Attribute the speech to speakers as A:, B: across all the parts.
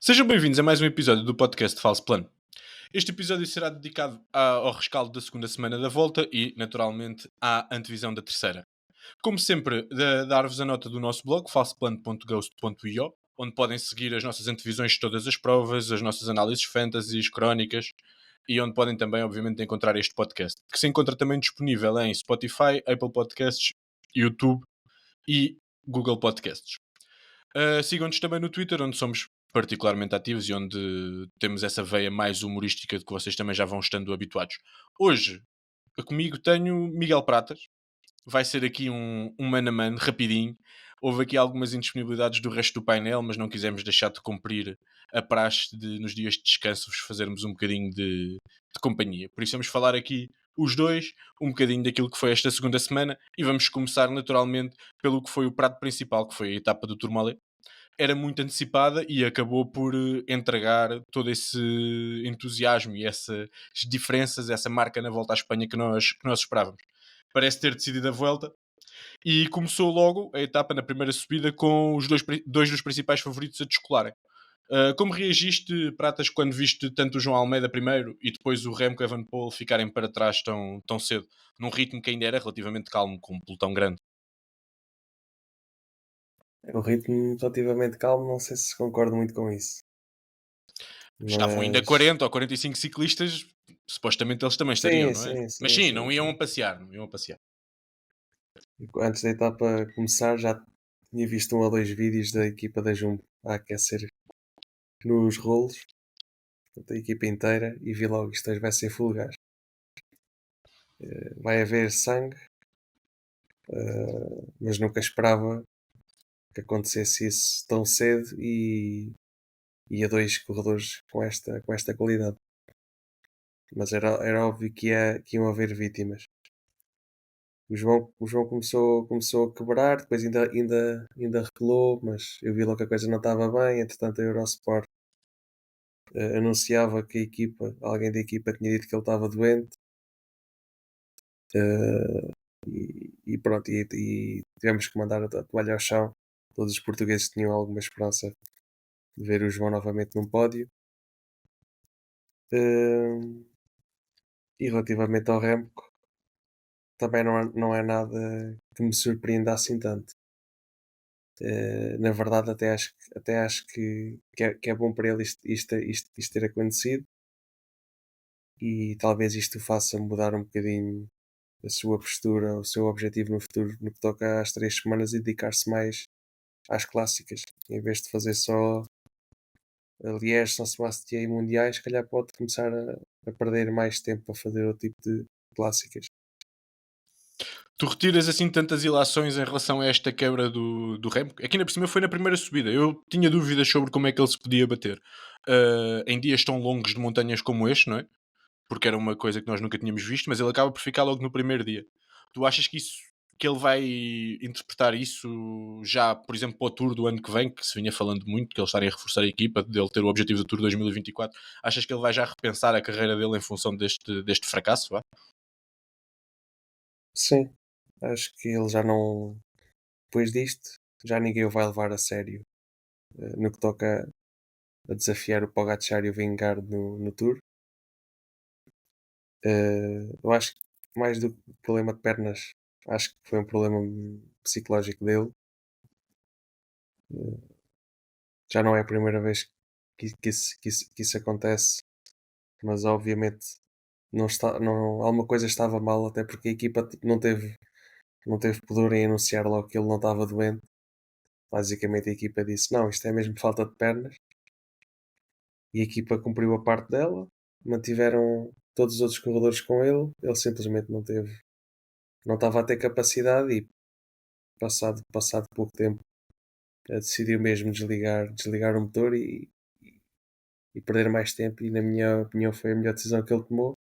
A: Sejam bem-vindos a mais um episódio do podcast Falso Plano. Este episódio será dedicado ao rescaldo da segunda semana da volta e, naturalmente, à antevisão da terceira. Como sempre, dar-vos a nota do nosso blog, falsoplano.ghost.io, onde podem seguir as nossas antevisões de todas as provas, as nossas análises fantasies, crónicas, e onde podem também, obviamente, encontrar este podcast, que se encontra também disponível em Spotify, Apple Podcasts, YouTube e Google Podcasts. Sigam-nos também no Twitter, onde somos particularmente ativos e onde temos essa veia mais humorística de que vocês também já vão estando habituados. Hoje, comigo tenho Miguel Pratas. Vai ser aqui um mano a mano, rapidinho. Houve aqui algumas indisponibilidades do resto do painel, mas não quisemos deixar de cumprir a praxe de, nos dias de descanso, vos fazermos um bocadinho de companhia. Por isso vamos falar aqui os dois, um bocadinho daquilo que foi esta segunda semana, e vamos começar naturalmente pelo que foi o prato principal, que foi a etapa do Tourmalet. Era muito antecipada e acabou por entregar todo esse entusiasmo e essas diferenças, essa marca na volta à Espanha que nós esperávamos. Parece ter decidido a volta e começou logo a etapa na primeira subida com os dois dos principais favoritos a descolarem. Como reagiste, Pratas, quando viste tanto o João Almeida primeiro e depois o Remco Evenepoel ficarem para trás tão cedo, num ritmo que ainda era relativamente calmo, com um pelotão grande?
B: É um ritmo relativamente calmo, não sei se concordo muito com isso.
A: Estavam ainda
B: Mas
A: 40 ou 45 ciclistas, supostamente eles também estariam,
B: sim,
A: não é?
B: sim,
A: Mas
B: sim,
A: sim,
B: sim,
A: não iam
B: sim.
A: a passear, não iam a passear.
B: Antes da etapa começar já tinha visto um ou dois vídeos da equipa da Jumbo a aquecer nos rolos, portanto, a equipa inteira, e vi logo isto hoje vai ser full gás. Vai haver sangue, mas nunca esperava que acontecesse isso tão cedo e a dois corredores com esta qualidade. Mas era óbvio que iam haver vítimas. O João começou a quebrar, depois ainda recuou, mas eu vi logo que a coisa não estava bem. Entretanto, a Eurosport anunciava que alguém da equipa tinha dito que ele estava doente. eh, e pronto, e tivemos que mandar a toalha ao chão. Todos os portugueses tinham alguma esperança de ver o João novamente num pódio. Eh, e relativamente ao Remco, também não é nada que me surpreenda assim tanto. Na verdade, até acho que é bom para ele isto ter acontecido, e talvez isto o faça mudar um bocadinho a sua postura, o seu objetivo no futuro, no que toca às 3 semanas, e dedicar-se mais às clássicas, em vez de fazer só Liège, São Sebastião e Mundiais. Se calhar pode começar a perder mais tempo a fazer outro tipo de clássicas.
A: Tu retiras assim tantas ilações em relação a esta quebra do Remco? Aqui na por cima foi na primeira subida. Eu tinha dúvidas sobre como é que ele se podia bater. Em dias tão longos de montanhas como este, não é? Porque era uma coisa que nós nunca tínhamos visto, mas ele acaba por ficar logo no primeiro dia. Tu achas que ele vai interpretar isso já, por exemplo, para o Tour do ano que vem, que se vinha falando muito, que eles estarem a reforçar a equipa, dele ter o objetivo do Tour 2024? Achas que ele vai já repensar a carreira dele em função deste fracasso? Vá?
B: Sim, acho que ele já não. Depois disto, já ninguém o vai levar a sério no que toca a desafiar o Pogacar e o Vingegaard no Tour. Eu acho que mais do que o problema de pernas, acho que foi um problema psicológico dele. Eh, já não é a primeira vez que isso acontece, mas obviamente alguma coisa estava mal, até porque a equipa não teve pudor em anunciar logo que ele não estava doente. Basicamente a equipa disse: não, isto é mesmo falta de pernas, e a equipa cumpriu a parte dela, mantiveram todos os outros corredores com ele simplesmente não estava a ter capacidade, e passado pouco tempo decidiu mesmo desligar o motor e perder mais tempo, e na minha opinião foi a melhor decisão que ele tomou.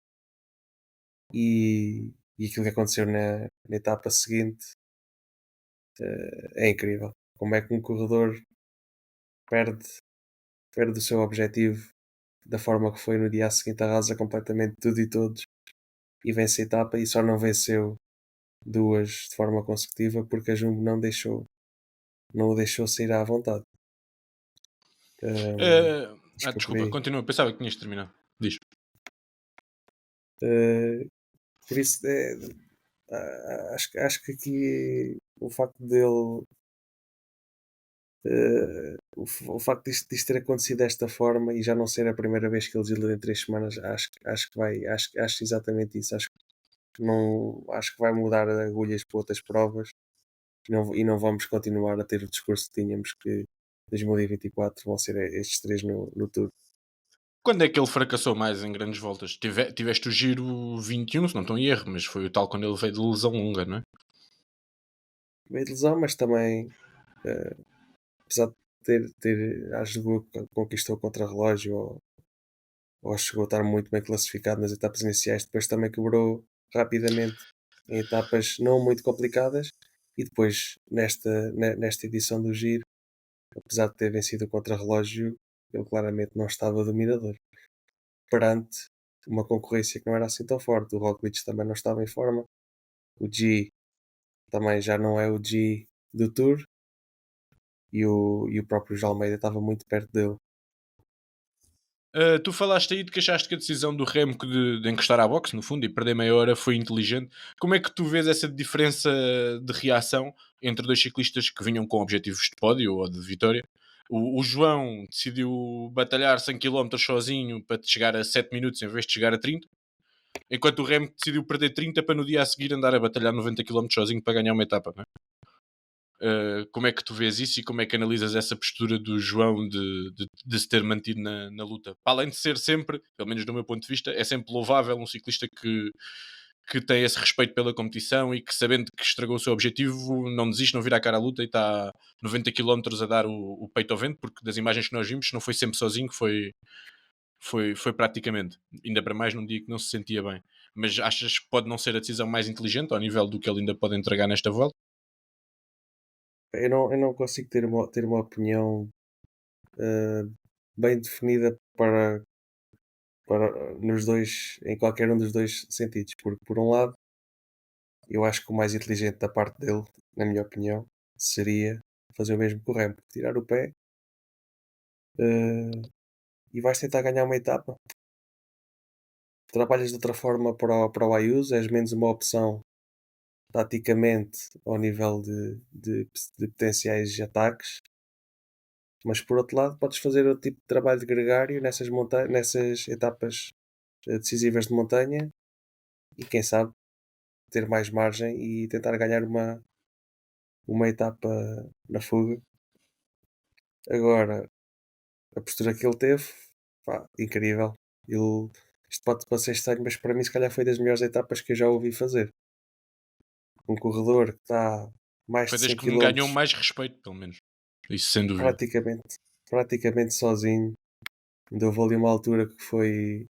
B: E aquilo que aconteceu na etapa seguinte é incrível. Como é que um corredor perde, perde o seu objetivo da forma que foi no dia seguinte, arrasa completamente tudo e todos e vence a etapa, e só não venceu duas de forma consecutiva porque a Jumbo não o deixou sair à vontade. Acho que foi por
A: Desculpa,
B: aí.
A: continua. Pensava que tinhas terminado. Diz.
B: Eh, por isso, acho que aqui o facto dele. O facto disto ter acontecido desta forma e já não ser a primeira vez que ele desliga em 3 semanas, acho que vai, acho exatamente isso. Acho que vai mudar agulhas para outras provas e não vamos continuar a ter o discurso que tínhamos que 2024 vão ser estes três no Tour.
A: Quando é que ele fracassou mais em grandes voltas? Tiveste o Giro 21, se não estou em erro, mas foi o tal quando ele veio de lesão longa, não é?
B: Meio de lesão, mas também, eh, apesar de acho que conquistou contra relógio ou chegou a estar muito bem classificado nas etapas iniciais, depois também quebrou rapidamente em etapas não muito complicadas e depois nesta edição do Giro, apesar de ter vencido o contrarrelógio, ele claramente não estava dominador. Perante uma concorrência que não era assim tão forte. O Roglic também não estava em forma. O G também já não é o G do Tour e o próprio João Almeida estava muito perto dele.
A: Tu falaste aí de que achaste que a decisão do Remco de encostar à boxe, no fundo, e perder meia hora foi inteligente. Como é que tu vês essa diferença de reação entre dois ciclistas que vinham com objetivos de pódio ou de vitória? O João decidiu batalhar 100 km sozinho para chegar a 7 minutos em vez de chegar a 30, enquanto o Remco decidiu perder 30 para no dia a seguir andar a batalhar 90 km sozinho para ganhar uma etapa. Não é? Como é que tu vês isso e como é que analisas essa postura do João de se ter mantido na luta? Para além de ser sempre, pelo menos do meu ponto de vista, é sempre louvável um ciclista que tem esse respeito pela competição e que, sabendo que estragou o seu objetivo, não desiste, não vira a cara à luta e está 90 km a dar o peito ao vento, porque das imagens que nós vimos não foi sempre sozinho, foi praticamente. Ainda para mais num dia que não se sentia bem. Mas achas que pode não ser a decisão mais inteligente ao nível do que ele ainda pode entregar nesta volta?
B: Eu não consigo ter uma opinião eh, bem definida nos dois, em qualquer um dos dois sentidos. Porque, por um lado, eu acho que o mais inteligente da parte dele, na minha opinião, seria fazer o mesmo que o Remco, tirar o pé eh, e vais tentar ganhar uma etapa. Trabalhas de outra forma para o Ayuso, és menos uma opção taticamente ao nível de potenciais ataques, mas por outro lado podes fazer outro tipo de trabalho de gregário nessas etapas decisivas de montanha e quem sabe ter mais margem e tentar ganhar uma etapa na fuga. Agora, a postura que ele teve, pá, incrível. Ele, isto pode parecer estranho, mas para mim se calhar foi das melhores etapas que eu já ouvi fazer. Um corredor que está mais
A: Foi
B: de
A: das
B: 100
A: que me ganhou
B: km
A: mais respeito, pelo menos. Isso sem dúvida.
B: praticamente, praticamente sozinho. Ainda houve ali uma altura que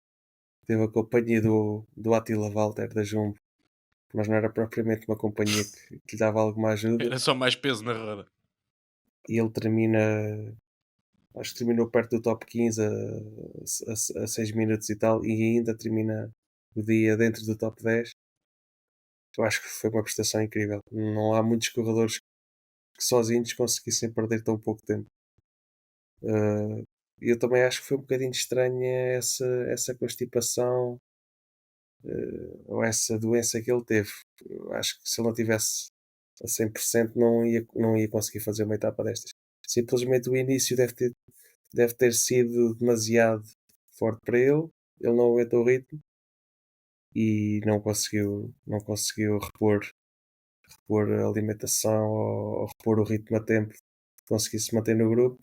B: teve a companhia do Attila Walter da Jumbo, mas não era propriamente uma companhia que lhe dava alguma ajuda.
A: Era só mais peso na roda.
B: E ele acho que terminou perto do top 15 a 6 minutos e tal, e ainda termina o dia dentro do top 10. Eu acho que foi uma prestação incrível. Não há muitos corredores que sozinhos conseguissem perder tão pouco tempo. Eh, eu também acho que foi um bocadinho estranha essa constipação ou essa doença que ele teve. Eu acho que se ele não tivesse a 100% não ia conseguir fazer uma etapa destas. Simplesmente o início deve ter sido demasiado forte para ele. Ele não aguentou o ritmo e não conseguiu repor a alimentação ou repor o ritmo a tempo. Conseguiu se manter no grupo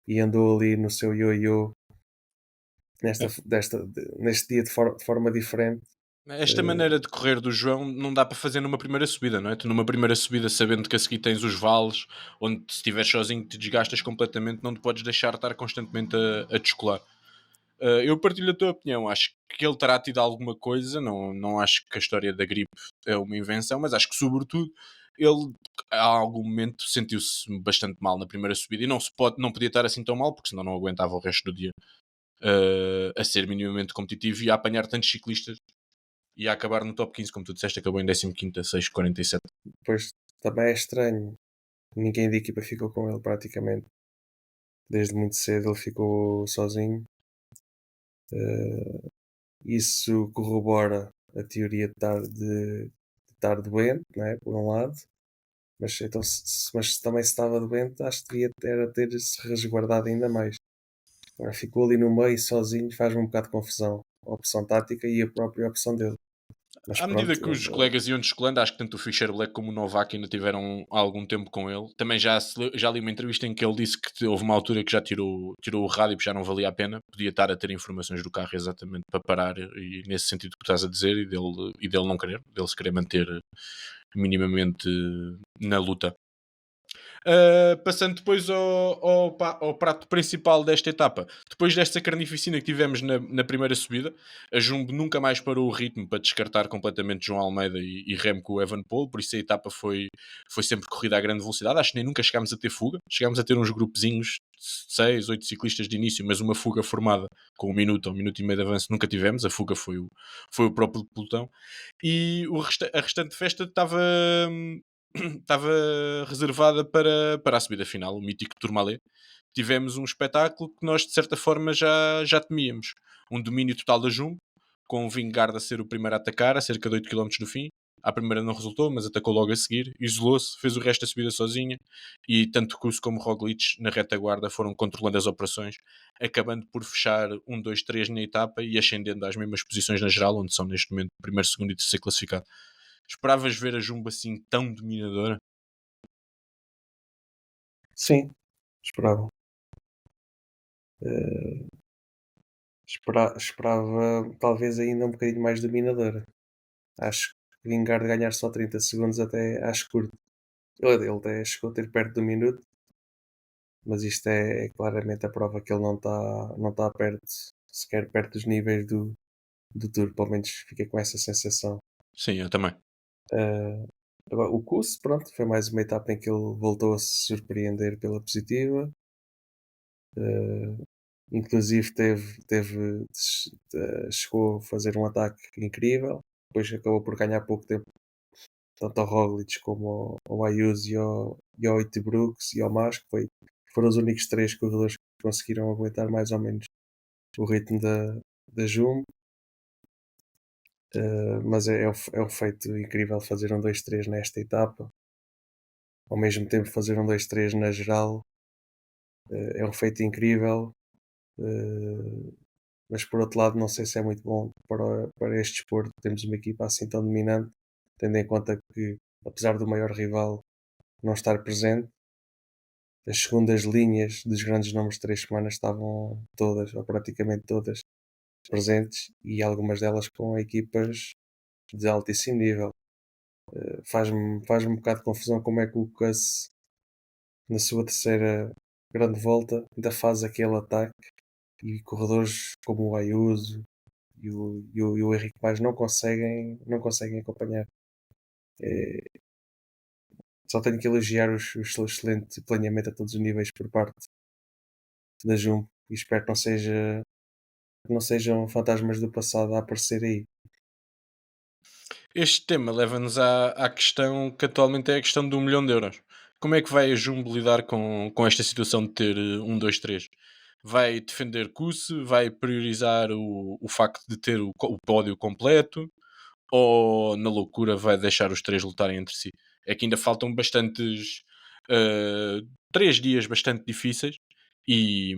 B: e andou ali no seu ioiô neste dia de forma diferente.
A: Esta
B: Eh,
A: maneira de correr do João não dá para fazer numa primeira subida, não é? Tu numa primeira subida, sabendo que a seguir tens os vales, onde se estiveres sozinho te desgastas completamente, não te podes deixar estar constantemente a descolar. Eu partilho a tua opinião, acho que ele terá tido alguma coisa, não acho que a história da gripe é uma invenção, mas acho que sobretudo ele a algum momento sentiu-se bastante mal na primeira subida e não podia estar assim tão mal, porque senão não aguentava o resto do dia a ser minimamente competitivo e a apanhar tantos ciclistas e a acabar no top 15, como tu disseste, acabou em 15º a 6,47.
B: Depois também é estranho. Ninguém da equipa ficou com ele praticamente. desde muito cedo ele ficou sozinho. Eh, Isso corrobora a teoria de estar doente, né, por um lado, mas, então, mas se também se estava doente, acho que devia era ter-se resguardado ainda mais. Agora ficou ali no meio sozinho, faz-me um bocado de confusão. A opção tática e a própria opção dele. Mas
A: À medida
B: pronto,
A: que os colegas iam descolando, acho que tanto o Fischer Black como o Novak ainda tiveram algum tempo com ele. Também já li uma entrevista em que ele disse que houve uma altura que já tirou o rádio porque já não valia a pena. Podia estar a ter informações do carro exatamente para parar, e nesse sentido que estás a dizer, e dele não querer, dele se querer manter minimamente na luta. Passando depois ao prato principal desta etapa, depois desta carnificina que tivemos na primeira subida, a Jumbo nunca mais parou o ritmo para descartar completamente João Almeida e Remo com o Evan Paul, por isso a etapa foi sempre corrida a grande velocidade. Acho que nem nunca chegámos a ter fuga, chegámos a ter uns grupozinhos de 6, 8 ciclistas de início, mas uma fuga formada com um minuto ou um minuto e meio de avanço nunca tivemos. A fuga foi o próprio pelotão, e a restante festa estava reservada para a subida final, o mítico Tourmalet. Tivemos um espetáculo que nós, de certa forma, já temíamos. Um domínio total da Jumbo, com o Vingegaard a ser o primeiro a atacar, a cerca de 8 km do fim. À primeira não resultou, mas atacou logo a seguir, isolou-se, fez o resto da subida sozinha, e tanto Kuss como Roglic na retaguarda foram controlando as operações, acabando por fechar 1, 2, 3 na etapa e ascendendo às mesmas posições na geral, onde são neste momento primeiro, segundo e terceiro classificado. Esperavas ver a Jumbo assim tão dominadora?
B: sim, esperava. Eh, esperava talvez ainda um bocadinho mais dominadora. Acho que Lingard ganhar só 30 segundos até acho curto. Ele até chegou a ter perto do minuto, mas isto é claramente a prova que ele não está perto, sequer perto dos níveis do Tour, pelo menos fica com essa sensação.
A: Sim, eu também.
B: Eh, Agora, o Kuss, pronto, foi mais uma etapa em que ele voltou a se surpreender pela positiva. Eh, Inclusive chegou a fazer um ataque incrível. Depois acabou por ganhar pouco tempo, tanto ao Roglic como ao Ayuso e ao Brooks e ao Mas, foram os únicos três corredores que conseguiram aguentar mais ou menos o ritmo da Jumbo. Mas é um feito incrível fazer um 2-3 nesta etapa, ao mesmo tempo fazer um 2-3 na geral. É um feito incrível. eh, mas por outro lado não sei se é muito bom para este desporto termos uma equipa assim tão dominante, tendo em conta que, apesar do maior rival não estar presente, as segundas linhas dos grandes nomes de 3 semanas estavam todas, ou praticamente todas, presentes, e algumas delas com equipas de altíssimo nível. Faz-me um bocado de confusão como é que o Kuss, na sua terceira grande volta, ainda faz aquele ataque, e corredores como o Ayuso e o Henrique Paz não conseguem acompanhar. É, só tenho que elogiar o seu excelente planeamento a todos os níveis por parte da Jumbo, e espero que não sejam fantasmas do passado a aparecer aí.
A: Este tema leva-nos à questão que atualmente é a questão do 1 milhão de euros. Como é que vai a Jumbo lidar com esta situação de ter 1, 2, 3? Vai defender Kusse? Vai priorizar o facto de ter o pódio completo? Ou na loucura vai deixar os três lutarem entre si? É que ainda faltam bastantes, eh, 3 dias bastante difíceis, e,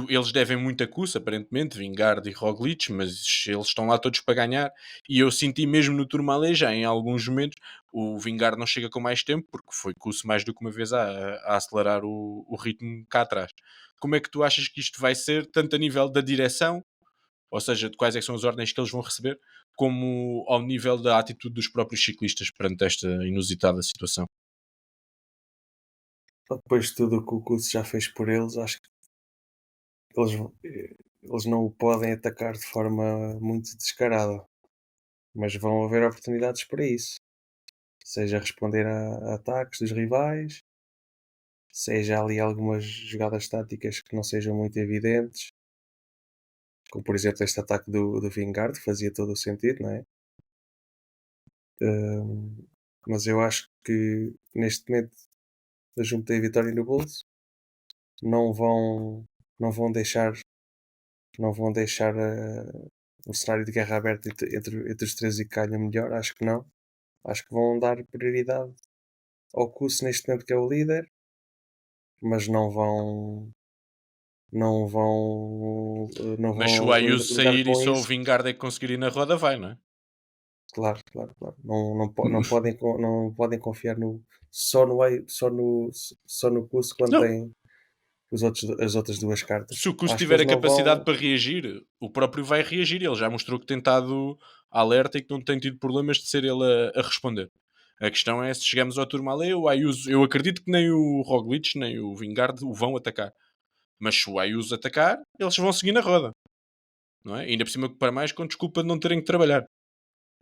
A: eles devem muito a Kuss, aparentemente, Vingard e Roglic, mas eles estão lá todos para ganhar, e eu senti mesmo no Tourmalet já em alguns momentos, o Vingard não chega com mais tempo, porque foi Kuss mais do que uma vez a acelerar o ritmo cá atrás. Como é que tu achas que isto vai ser, tanto a nível da direção, ou seja, de quais é que são as ordens que eles vão receber, como ao nível da atitude dos próprios ciclistas perante esta inusitada situação?
B: Depois de tudo o que o Kuss já fez por eles, acho que eles não o podem atacar de forma muito descarada, mas vão haver oportunidades para isso. Seja responder a ataques dos rivais, seja ali algumas jogadas táticas que não sejam muito evidentes, como por exemplo este ataque do Vingard, que fazia todo o sentido, não é? Hum, mas eu acho que neste momento a Jumbo tem a vitória no bolso, não vão, não vão deixar, não vão deixar o cenário de guerra aberto entre os três e que ganha melhor. Acho que não. Acho que vão dar prioridade ao Kuss neste momento que é o líder, mas não
A: Mas se o
B: vão
A: Ayuso
B: lidar
A: sair e
B: com
A: só o
B: isso.
A: Vingard é que conseguir ir na roda, vai, não é?
B: Claro, claro, claro. Não podem confiar só no Kuss quando
A: Não.
B: têm as outras duas cartas.
A: Se o Kuss
B: Acho que
A: tiver
B: eles
A: a
B: não
A: capacidade
B: vão.
A: para reagir, o próprio vai reagir. Ele já mostrou que tem estado alerta e que não tem tido problemas de ser ele a responder. A questão é se chegamos ao Turmalé, o Ayuso, eu acredito que nem o Roglic nem o Vingard o vão atacar. Mas se o Ayuso atacar, eles vão seguir na roda. Não é? Ainda por cima, para mais, com desculpa de não terem que trabalhar.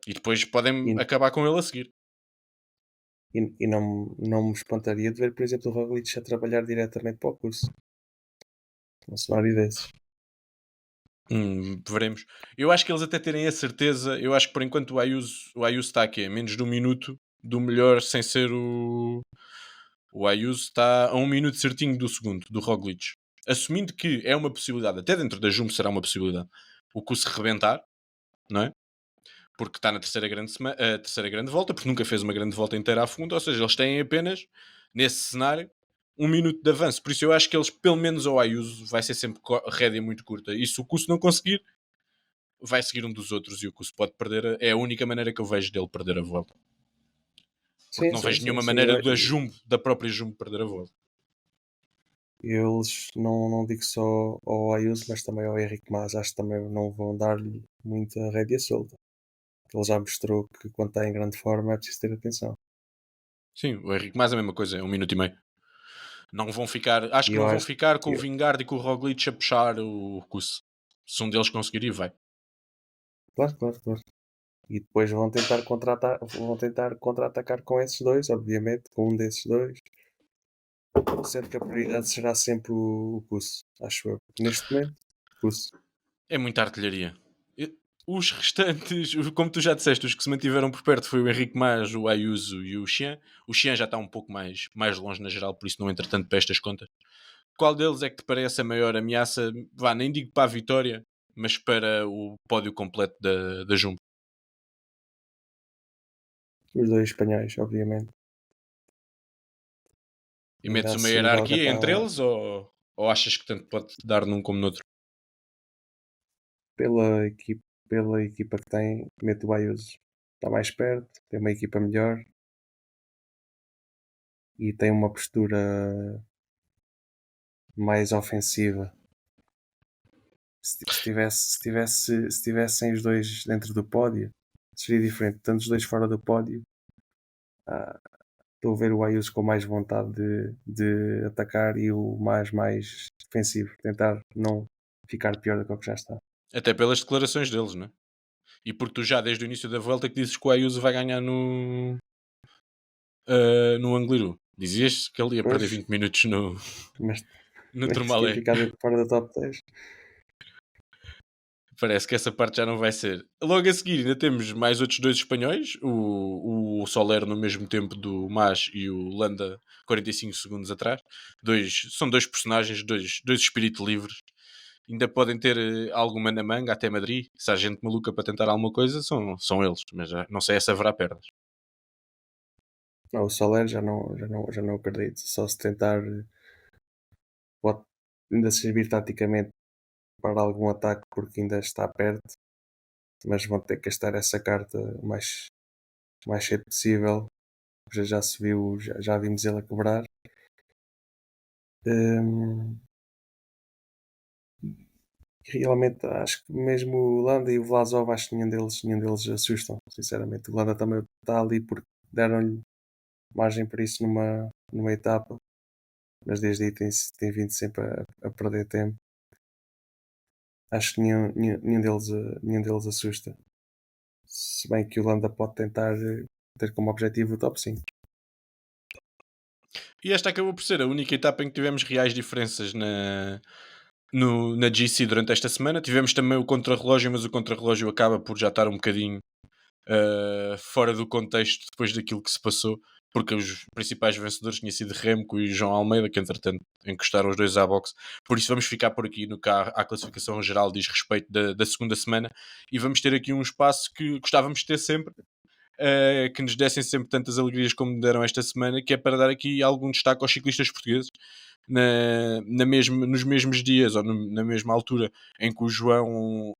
A: E depois podem
B: E,
A: acabar com ele a seguir.
B: e não me espantaria de ver, por exemplo, o Roglic a trabalhar diretamente para o curso. Um cenário desses.
A: Veremos. Eu acho que eles até terem a certeza. Eu acho que por enquanto o Ayuso está aqui a menos de um minuto do melhor sem ser o. O Ayuso está a um minuto certinho do segundo, do Roglic. Assumindo que é uma possibilidade, até dentro da Jumbo será uma possibilidade, o que se rebentar, não é? Porque está na terceira grande volta, porque nunca fez uma grande volta inteira a fundo, ou seja, eles têm apenas, nesse cenário, um minuto de avanço. Por isso eu acho que eles, pelo menos ao Ayuso, vai ser sempre rédea muito curta. E se o Kuss não conseguir, vai seguir um dos outros e o Kuss pode perder. É a única maneira que eu vejo dele perder a volta. Porque
B: Sim,
A: não
B: sim,
A: vejo
B: sim,
A: nenhuma
B: sim.
A: maneira da própria Jumbo perder a volta.
B: Eles não digo só ao Ayuso, mas também ao Henrique Mas. Acho que também não vão dar-lhe muita rédea solta. Ele já mostrou que quando está em grande forma é preciso ter atenção.
A: Sim, o Henrique mais a mesma coisa, é um minuto e meio. Não vão ficar, acho
B: E
A: que
B: eu
A: não vão
B: acho
A: ficar com
B: que,
A: o Vingard e com o Roglic a puxar o Kuss. Se um deles conseguir ir, vai.
B: claro, claro, claro. E depois vão tentar contra-atacar com esses dois, obviamente, com um desses dois. Sendo que a prioridade será sempre o Kuss, acho eu. Neste momento, Kuss.
A: É muita artilharia. Os restantes, como tu já disseste, os que se mantiveram por perto foi o Henrique Mas, o Ayuso e o Xian. O Xian já está um pouco mais longe na geral, por isso não entra tanto para estas contas. Qual deles é que te parece a maior ameaça? Vá, nem digo para a vitória, mas para o pódio completo da Jumbo.
B: Os dois espanhóis, obviamente.
A: E
B: Ainda
A: metes uma
B: assim, o Belga
A: hierarquia entre
B: está
A: eles ou achas que tanto pode dar num como no outro?
B: pela pela equipa que tem, mete o Ayuso. Está mais perto, tem uma equipa melhor e tem uma postura mais ofensiva. Se tivessem os dois dentro do pódio, seria diferente. Tanto os dois fora do pódio, ah, estou a ver o Ayuso com mais vontade de atacar e o mais defensivo, tentar não ficar pior do que o que já está.
A: Até pelas declarações deles, né? E porque tu já desde o início da volta que dizes que o Ayuso vai ganhar no Angliru. Dizias que ele ia perder
B: Pois,
A: 20 minutos
B: mas,
A: no
B: mas tinha
A: Tourmalet.
B: ficado fora da top 10.
A: Parece que essa parte já não vai ser. Logo a seguir ainda temos mais outros dois espanhóis, o Soler no mesmo tempo do Mas e o Landa 45 segundos atrás. São dois personagens, dois espíritos livres. Ainda podem ter alguma na manga até Madrid. Se há gente maluca para tentar alguma coisa, são eles. Mas não sei se haverá perdas.
B: Não, o Soler já não acredito. Só se tentar, pode ainda servir taticamente para algum ataque porque ainda está perto, mas vão ter que gastar essa carta mais cedo possível. Já se viu, já vimos ele a quebrar. Hum, Realmente acho que mesmo o Landa e o Vlasov, acho que nenhum deles assustam, sinceramente. O Landa também está ali porque deram-lhe margem para isso numa etapa, mas desde aí tem vindo sempre a perder tempo. Acho que nenhum deles assusta. Se bem que o Landa pode tentar ter como objetivo o top 5.
A: E esta acabou por ser a única etapa em que tivemos reais diferenças na GC durante esta semana. Tivemos também o contrarrelógio, mas o contrarrelógio acaba por já estar um bocadinho fora do contexto depois daquilo que se passou. porque os principais vencedores tinham sido Remco e João Almeida, que entretanto encostaram os dois à boxe. Por isso vamos ficar por aqui no que à classificação geral diz respeito da segunda semana, e vamos ter aqui um espaço que gostávamos de ter sempre, que nos dessem sempre tantas alegrias como deram esta semana, que é para dar aqui algum destaque aos ciclistas portugueses nos mesmos dias ou na mesma altura em que o João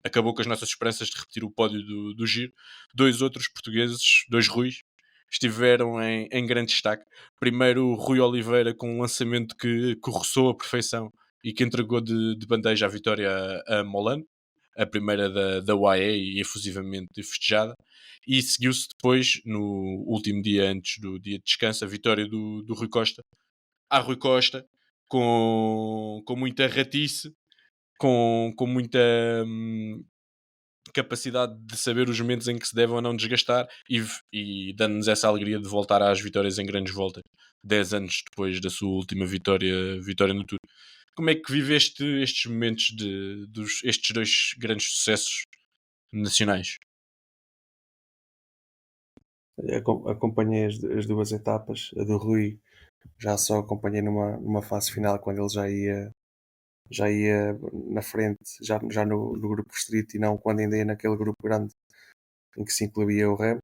A: acabou com as nossas esperanças de repetir o pódio do Giro. Dois outros portugueses, dois Ruis, estiveram em grande destaque. Primeiro o Rui Oliveira, com um lançamento que roçou a perfeição e que entregou de bandeja a vitória a Molano, a primeira da UAE, e efusivamente festejada. E seguiu-se depois, no último dia antes do dia de descanso, a vitória do Rui Costa. Rui Costa, com muita ratice, com muita capacidade de saber os momentos em que se deve ou não desgastar, e dando-nos essa alegria de voltar às vitórias em grandes voltas, 10 anos depois da sua última vitória no Tour. Como é que viveste estes momentos estes dois grandes sucessos nacionais?
B: Acompanhei as duas etapas. A do Rui já só acompanhei numa fase final, quando ele já ia na frente, já no grupo restrito, e não quando ainda ia naquele grupo grande em que se incluía o Remo.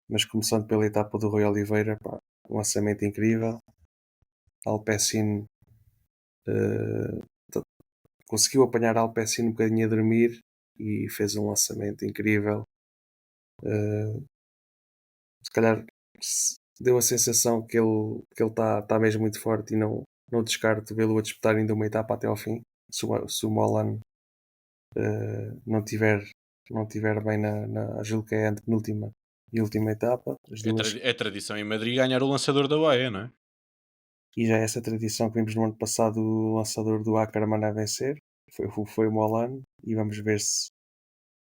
B: Mas começando pela etapa do Rui Oliveira, pá, um lançamento incrível. Alpecin eh, conseguiu apanhar Alpecin um bocadinho a dormir e fez um lançamento incrível. Eh, Se calhar deu a sensação que ele está mesmo muito forte, e não descarto vê-lo a disputar ainda uma etapa até ao fim. Se o Molan não tiver bem julgo que é a penúltima e última etapa, as duas.
A: É tradição em Madrid ganhar o lançador da UAE, não é?
B: E já é essa tradição que vimos no ano passado, o lançador do Ackermann a vencer, foi o Molan, e vamos ver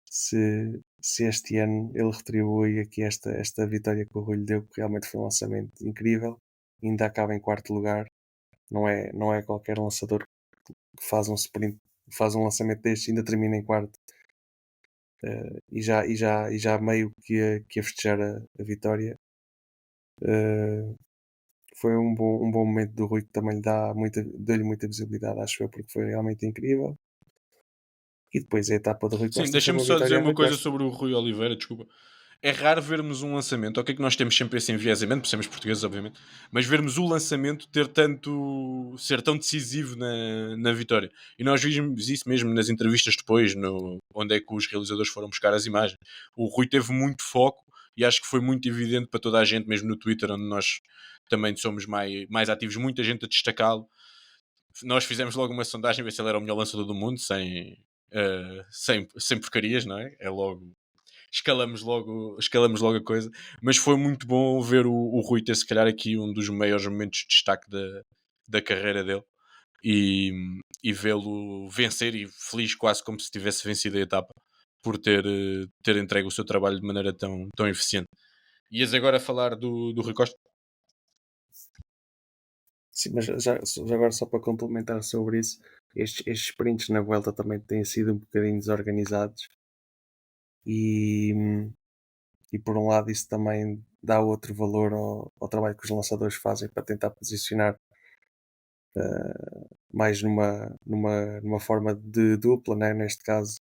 B: se este ano ele retribui aqui esta vitória que o Rui lhe deu, que realmente foi um lançamento incrível. Ainda acaba em quarto lugar. Não é qualquer lançador que faz um sprint, faz um lançamento destes, ainda termina em quarto. E já meio que a festejar a vitória. Foi um bom momento do Rui, que também deu-lhe muita visibilidade, acho eu, porque foi realmente incrível. E depois a etapa do Rui
A: Sim,
B: Costa foi
A: deixa-me
B: uma
A: só dizer
B: vitória a
A: uma
B: Rui
A: coisa
B: Costa.
A: sobre o Rui Oliveira, desculpa. É raro vermos um lançamento, ok que nós temos sempre esse enviesamento, por sermos portugueses, obviamente, mas vermos o lançamento ser tão decisivo na vitória. E nós vimos isso mesmo nas entrevistas depois, onde é que os realizadores foram buscar as imagens. O Rui teve muito foco, e acho que foi muito evidente para toda a gente, mesmo no Twitter, onde nós também somos mais ativos, muita gente a destacá-lo. Nós fizemos logo uma sondagem, ver se ele era o melhor lançador do mundo, sem porcarias, não é? É logo escalamos logo a coisa, mas foi muito bom ver o Rui ter, se calhar, aqui um dos maiores momentos de destaque da carreira dele, e, e vê-lo vencer, e feliz, quase como se tivesse vencido a etapa, por ter entregue o seu trabalho de maneira tão eficiente. Ias agora falar do Rui Costa?
B: Sim, mas já agora, só para complementar sobre isso, estes sprints na Vuelta também têm sido um bocadinho desorganizados, e, e por um lado isso também dá outro valor ao trabalho que os lançadores fazem para tentar posicionar mais numa forma de dupla, né? Neste caso,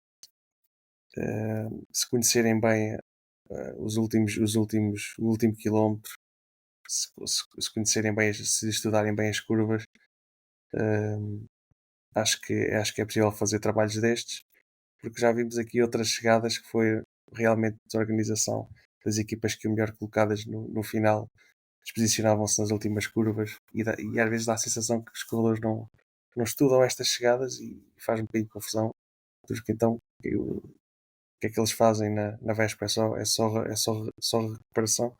B: se conhecerem bem o último quilómetro, se conhecerem bem, se estudarem bem as curvas, eh, acho que é possível fazer trabalhos destes, porque já vimos aqui outras chegadas que foi realmente desorganização das equipas que, o melhor colocadas no final, posicionavam-se nas últimas curvas, e às vezes dá a sensação que os corredores não estudam estas chegadas, e faz um bocadinho de confusão, porque então o que é que eles fazem na véspera? É só recuperação.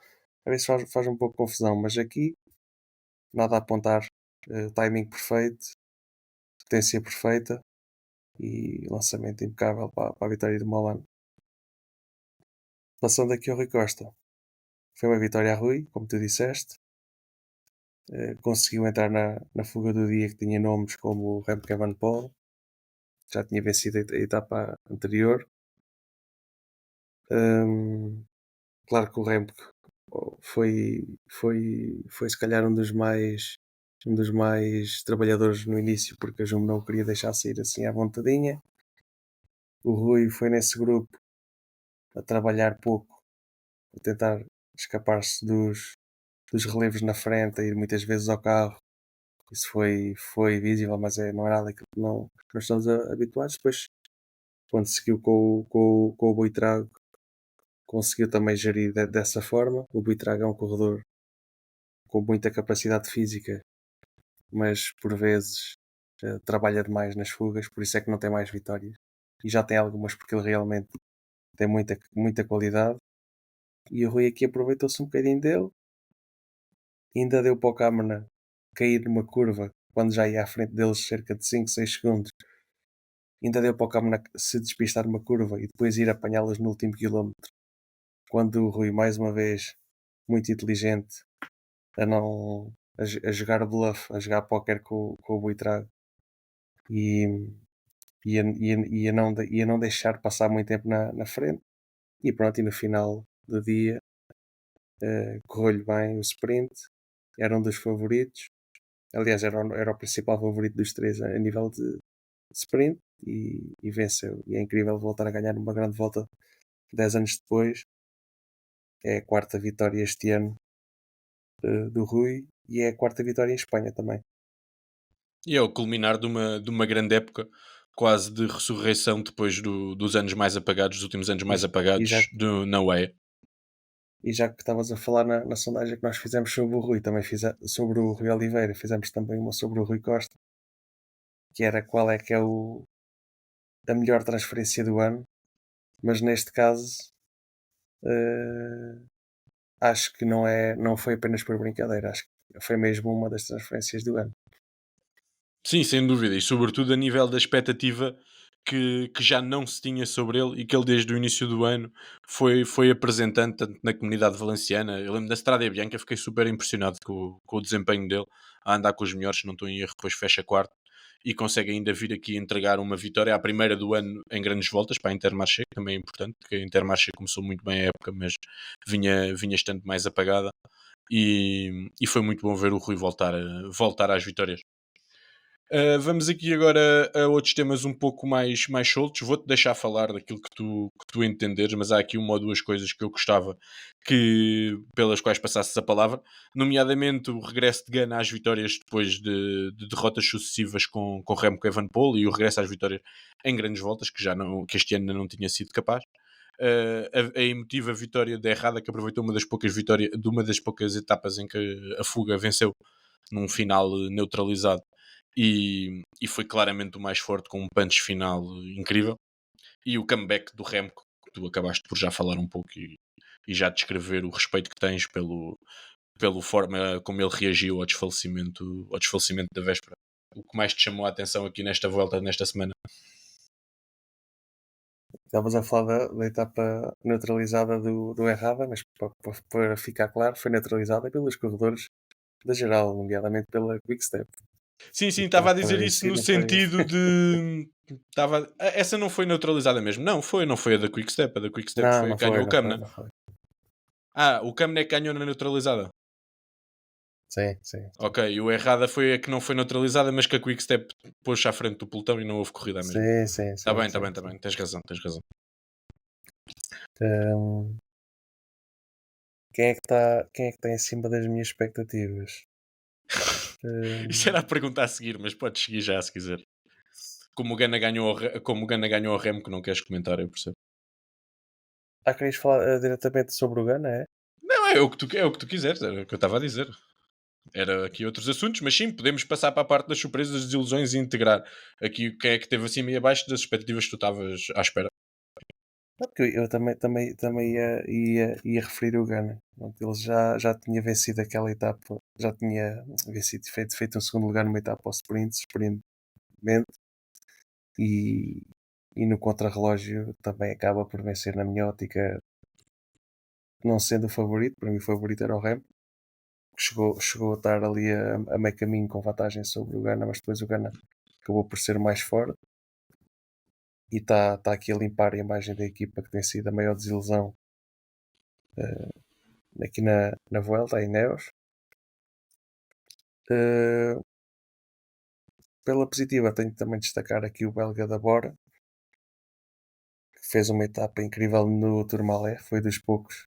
B: Às vezes faz um pouco de confusão, mas aqui nada a apontar. Timing perfeito, potência perfeita e lançamento impecável para a vitória do Molano. Passando aqui ao Rui Costa, foi uma vitória a Rui, como tu disseste. Conseguiu entrar na fuga do dia, que tinha nomes como o Remco Evenepoel, já tinha vencido a etapa anterior. Claro que o Remco foi se calhar um dos mais trabalhadores no início, porque a Jumbo não o queria deixar sair assim à vontadinha. O Rui foi nesse grupo a trabalhar pouco, a tentar escapar-se dos relevos na frente, a ir muitas vezes ao carro. Isso foi visível, mas não era nada que não estamos habituados. Depois, quando seguiu com o Buitrago, conseguiu também gerir dessa forma. O Buitrago é um corredor com muita capacidade física, mas por vezes trabalha demais nas fugas, por isso é que não tem mais vitórias. E já tem algumas porque ele realmente tem muita qualidade. E o Rui aqui aproveitou-se um bocadinho dele, ainda deu para o Câmara cair numa curva quando já ia à frente deles cerca de 5 6 segundos. Ainda deu para o Câmara se despistar numa curva e depois ir apanhá-los no último quilómetro. Quando o Rui, mais uma vez, muito inteligente, a, não, a jogar bluff, a jogar póquer com o Buitrago e, e a não deixar passar muito tempo na frente. E pronto, e no final do dia correu-lhe bem o sprint, era um dos favoritos. Aliás, era o principal favorito dos três a nível de sprint e venceu. E é incrível voltar a ganhar uma grande volta 10 anos depois. É a quarta vitória este ano do Rui e é a quarta vitória em Espanha também.
A: E é o culminar de uma grande época, quase de ressurreição depois dos anos mais apagados, dos últimos anos
B: E,
A: mais
B: e já,
A: apagados na UEA.
B: e já que estavas a falar na sondagem que nós fizemos sobre o Rui, também sobre o Rui Oliveira, fizemos também uma sobre o Rui Costa, que era qual é que é a melhor transferência do ano, mas neste caso acho que não foi apenas por brincadeira, acho que foi mesmo uma das transferências do ano.
A: Sim, sem dúvida, e sobretudo a nível da expectativa que já não se tinha sobre ele e que ele desde o início do ano foi apresentando tanto na comunidade valenciana. Eu lembro da Strada Bianca, fiquei super impressionado com o desempenho dele, a andar com os melhores, se não estou em erro, depois fecha quarto e consegue ainda vir aqui entregar uma vitória, à primeira do ano em grandes voltas para a Intermarché, que também é importante, porque a Intermarché começou muito bem a época, mas vinha estando mais apagada e foi muito bom ver o Rui voltar às vitórias. Vamos aqui agora a outros temas um pouco mais soltos. Vou-te deixar falar daquilo que tu entenderes, mas há aqui uma ou duas coisas que eu gostava pelas quais passasses a palavra, nomeadamente o regresso de Gana às vitórias depois de derrotas sucessivas com Remco Evenepoel e o regresso às vitórias em grandes voltas, que este ano ainda não tinha sido capaz. A emotiva vitória da Errada, que aproveitou de uma das poucas etapas em que a fuga venceu num final neutralizado e foi claramente o mais forte com um punch final incrível. E o comeback do Remco, que tu acabaste por já falar um pouco e já descrever o respeito que tens pelo forma como ele reagiu ao desfalecimento da véspera. O que mais te chamou a atenção aqui nesta volta, nesta semana?
B: Estavas a falar da etapa neutralizada do Errada, mas para ficar claro, foi neutralizada pelos corredores da geral, nomeadamente pela Quickstep.
A: Sim, sim,
B: Então
A: estava a dizer
B: foi
A: isso
B: assim,
A: no
B: não foi.
A: sentido de. Essa não foi neutralizada mesmo. Não foi a da Quickstep. A da Quickstep
B: Não,
A: foi a
B: não
A: que ganhou
B: foi,
A: o
B: não foi,
A: Kamna.
B: não foi.
A: O Kamna é que ganhou na neutralizada.
B: Sim, sim, sim.
A: Ok, e o Errada foi a que não foi neutralizada, mas que a Quickstep pôs à frente do pelotão e não houve corrida mesmo.
B: Sim, sim,
A: Está bem,
B: sim,
A: está bem,
B: sim,
A: está
B: sim.
A: bem. Tens razão, tens razão.
B: Hum, quem é que está em cima das minhas expectativas?
A: Isso era a
B: Hum,
A: pergunta a seguir, mas podes seguir já se quiser. Como o Gana ganhou ao Remo, que não queres comentar, eu percebo.
B: querias falar diretamente sobre o Gana, é?
A: Não, é o que tu quiseres, era o que eu estava a dizer. Era aqui outros assuntos, mas sim, podemos passar para a parte das surpresas, das desilusões e integrar aqui quem é que esteve acima e abaixo das expectativas que tu estavas à espera.
B: Não, porque eu também ia referir o Gana. Pronto, ele já tinha vencido aquela etapa, já tinha vencido, feito um segundo lugar numa etapa ao sprintmente, e, e no contrarrelógio também acaba por vencer na minha ótica, não sendo o favorito, para mim o favorito era o Rem, que chegou a estar ali a meio caminho com vantagem sobre o Gana, mas depois o Gana acabou por ser mais forte e está aqui a limpar a imagem da equipa que tem sido a maior desilusão aqui na Vuelta, a Ineos. Eh, Pela positiva, tenho que também destacar aqui o belga da Bora, que fez uma etapa incrível no Tourmalet, foi dos poucos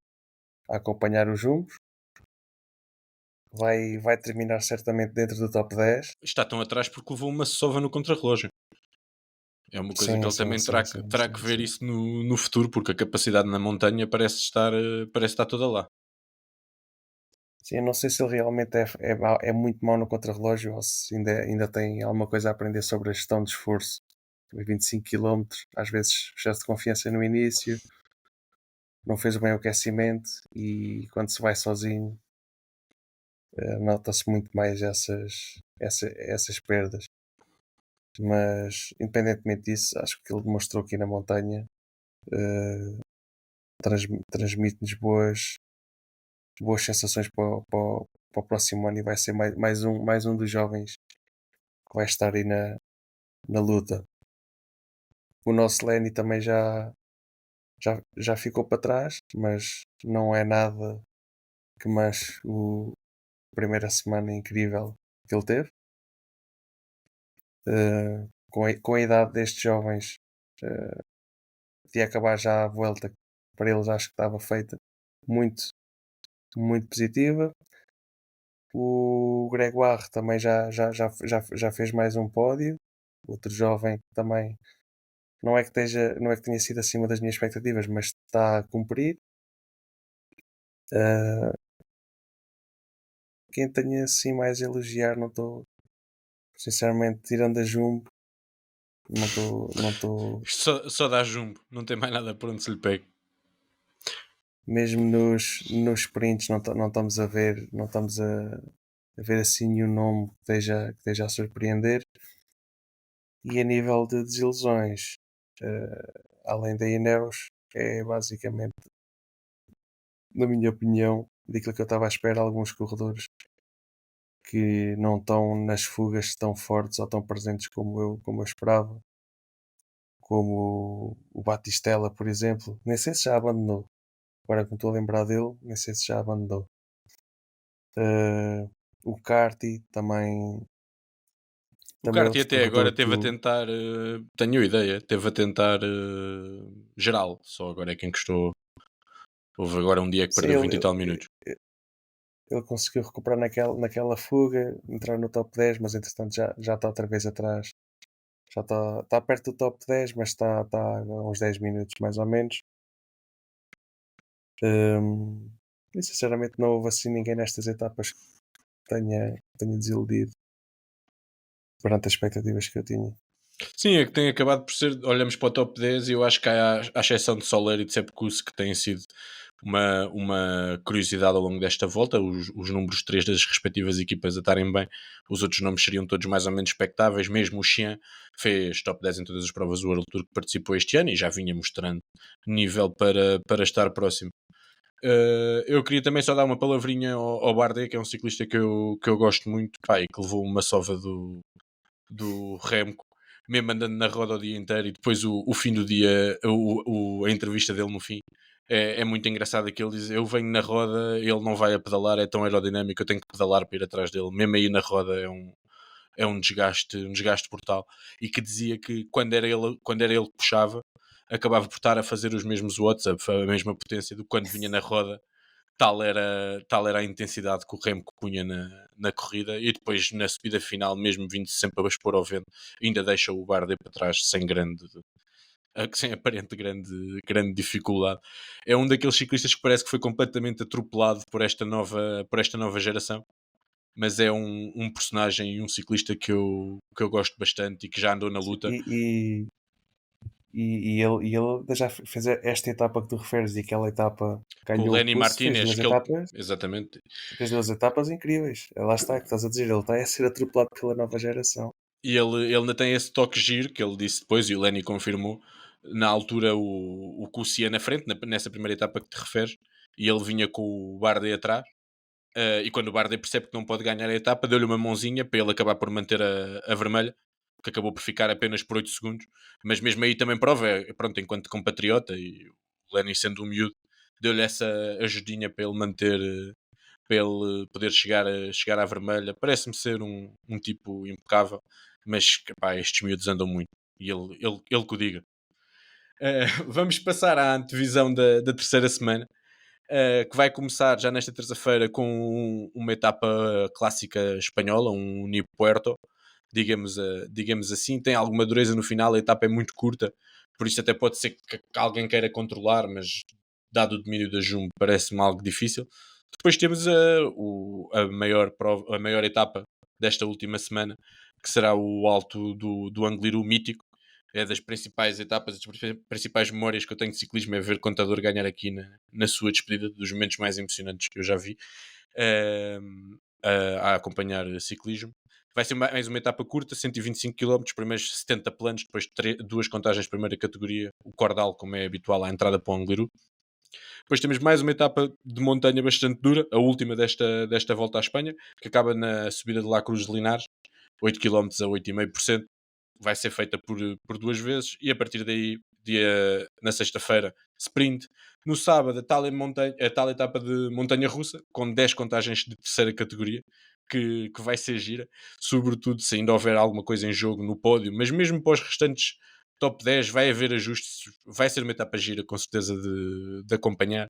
B: a acompanhar os Jumbos. Vai terminar certamente dentro do top 10.
A: Está tão atrás porque levou uma sova no contrarrelógio. É uma coisa que
B: Sim,
A: ele
B: sim,
A: também
B: sim, sim,
A: terá que
B: sim,
A: ver
B: sim.
A: isso no futuro, porque a capacidade na montanha parece estar toda lá.
B: Sim, eu não sei se ele realmente é muito mau no contrarrelógio ou se ainda tem alguma coisa a aprender sobre a gestão de esforço. 25 km, às vezes excesso de confiança no início, não fez bem o aquecimento e quando se vai sozinho nota-se muito mais essas perdas. Mas, independentemente disso, acho que ele demonstrou aqui na montanha, eh, transmite-nos boas sensações para o próximo ano e vai ser mais um dos jovens que vai estar aí na luta. O nosso Lenny também já ficou para trás, mas não é nada que mais a primeira semana incrível que ele teve. Com a idade destes jovens, uh, de acabar já a volta, para eles acho que estava feita muito, muito positiva. O Gregoire também já fez mais um pódio. Outro jovem que também não é que tenha sido acima das minhas expectativas, mas está a cumprir. Uh, Quem tenha assim mais a elogiar, não estou, sinceramente, tirando a Jumbo, não estou,
A: Isto só dá jumbo, não tem mais nada por onde se lhe pegue.
B: mesmo nos sprints, não estamos a ver, não estamos a ver assim nenhum nome que esteja a surpreender. E a nível de desilusões, além da Ineos, é basicamente, na minha opinião, daquilo que eu estava à espera, alguns corredores que não estão nas fugas tão fortes ou tão presentes como eu esperava, como o Batistella, por exemplo. Nem sei se já abandonou. Agora que me estou a lembrar dele, nem sei se já abandonou. O Carti
A: O
B: também é
A: Carti
B: outro
A: até agora
B: corredor que
A: teve a tentar, tenho ideia, teve a tentar geral, só agora é quem gostou. Houve agora um dia que
B: sim,
A: perdeu 20 e tal minutos.
B: ele conseguiu recuperar naquela fuga, entrar no top 10, mas entretanto já está outra vez atrás. Já está perto do top 10, mas está a uns 10 minutos mais ou menos. Hum, e sinceramente não houve assim ninguém nestas etapas que tenha desiludido perante as expectativas que eu tinha.
A: Sim, é que tem acabado por ser. Olhamos para o top 10 e eu acho que há, à exceção de Soler e de Sepkus, que têm sido uma curiosidade ao longo desta volta, os números 3 das respectivas equipas a estarem bem, os outros nomes seriam todos mais ou menos expectáveis. Mesmo o Xian fez top 10 em todas as provas do World Tour que participou este ano e já vinha mostrando nível para estar próximo. Eu queria também só dar uma palavrinha ao Bardet, que é um ciclista que eu gosto muito, pá, e que levou uma sova do Remco, mesmo andando na roda o dia inteiro, e depois o fim do dia, a entrevista dele no fim, é muito engraçado que ele diz: eu venho na roda, ele não vai a pedalar, é tão aerodinâmico, eu tenho que pedalar para ir atrás dele. Mesmo aí na roda é um desgaste brutal. E que dizia que quando era ele que puxava, acabava por estar a fazer os mesmos watts, a mesma potência do que quando vinha na roda. Tal era a intensidade que o Remco punha na corrida, e depois na subida final, mesmo vindo sempre a expor ao vento, ainda deixa o Bardet para trás sem aparente grande dificuldade. É um daqueles ciclistas que parece que foi completamente atropelado por esta nova geração, mas é um personagem e um ciclista que eu gosto bastante e que já andou na luta.
B: E, ele já fez esta etapa que tu referes e aquela etapa que
A: Com o
B: ganhou o
A: Lenny
B: Kuss,
A: Martinez, que ele. Exatamente.
B: fez duas etapas incríveis. Lá está, que estás a dizer, ele está a ser atropelado pela nova geração.
A: E ele ainda tem esse toque giro que ele disse depois, e o Lenny confirmou. Na altura, o Kuss ia na frente, nessa primeira etapa que te referes, e ele vinha com o Bardet atrás. E quando o Bardet percebe que não pode ganhar a etapa, deu-lhe uma mãozinha para ele acabar por manter a vermelha, que acabou por ficar apenas por 8 segundos. Mas mesmo aí também prova, pronto, enquanto compatriota, e o Lenny sendo um miúdo, deu-lhe essa ajudinha para ele manter, para ele poder chegar à vermelha. Parece-me ser um tipo impecável, mas pá, estes miúdos andam muito. E ele que o diga. Vamos passar à antevisão da terceira semana, que vai começar já nesta terça-feira com uma etapa clássica espanhola, um New Puerto, digamos assim. Tem alguma dureza no final, a etapa é muito curta, por isso até pode ser que alguém queira controlar, mas dado o domínio da Jumbo parece-me algo difícil. Depois temos a maior etapa desta última semana, que será o Alto do Angliru mítico. É das principais etapas, das principais memórias que eu tenho de ciclismo, é ver Contador ganhar aqui na sua despedida, dos momentos mais emocionantes que eu já vi a acompanhar ciclismo. Vai ser mais uma etapa curta, 125 km, primeiros 70 planos, depois duas contagens de primeira categoria, o Cordal, como é habitual, à entrada para o Angliru. Depois temos mais uma etapa de montanha bastante dura, a última desta volta à Espanha, que acaba na subida de La Cruz de Linares, 8 km a 8,5%. Vai ser feita por duas vezes e a partir daí, na sexta-feira, sprint. No sábado, a tal etapa de montanha russa, com 10 contagens de terceira categoria, que vai ser gira, sobretudo se ainda houver alguma coisa em jogo no pódio, mas mesmo para os restantes top 10 vai haver ajustes, vai ser uma etapa gira com certeza de acompanhar.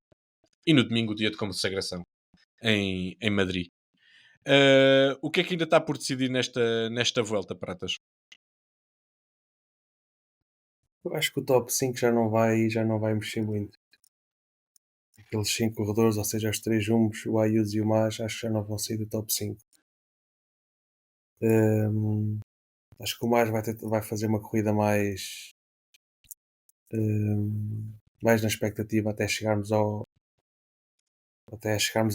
A: E no domingo, o dia de consagração em Madrid. O que é que ainda está por decidir nesta volta, Pratas?
B: Eu acho que o top 5 já não vai mexer muito. Aqueles 5 corredores, ou seja, os 3 jumbos, o Ayuso e o Mas, acho que já não vão sair do top 5. Acho que o Mas vai fazer uma corrida mais na expectativa até chegarmos